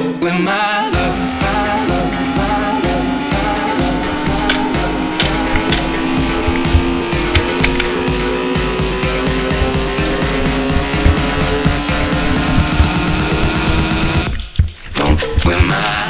with my love. Don't with my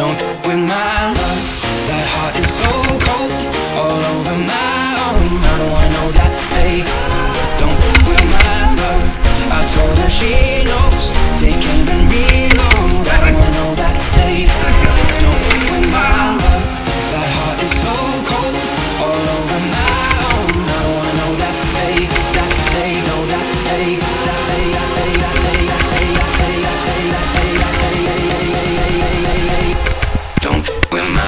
don't with my love. That heart is so cold, all over my arm. I don't wanna know that, babe. Don't with my love. I told her she knows. Take aim and reload. I don't wanna know that, babe. Don't with my love. That heart is so cold, all over my arm. I don't wanna know that, babe. That babe, know that, babe. That babe, that babe, that babe, that babe, that babe, that babe, that babe, that babe. Don't with my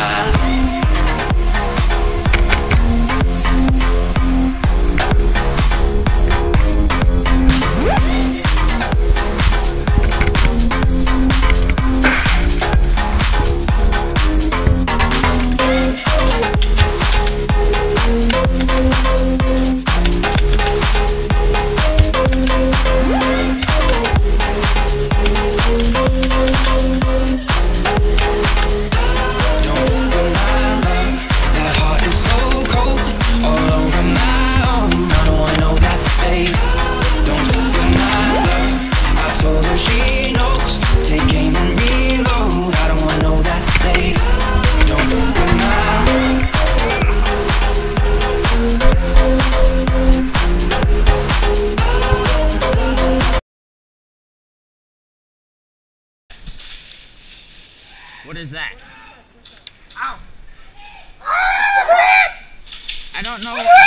What is that? Ow! I don't know.